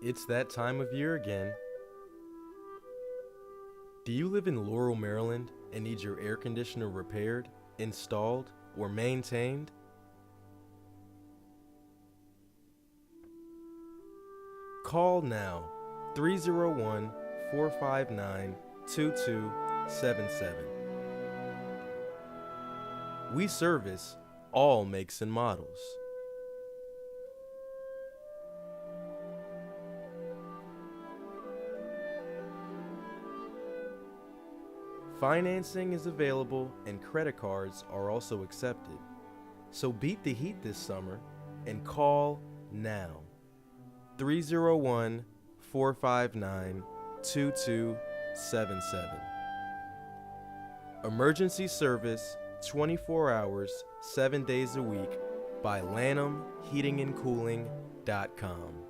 It's that time of year again. Do you live in Laurel, Maryland and need your air conditioner repaired, installed, or maintained? Call now 301 459 2277. We service all makes and models. Financing is available and credit cards are also accepted. So beat the heat this summer and call now. 301 459 2277. Emergency service 24 hours, 7 days a week by LanhamHeatingandCooling.com.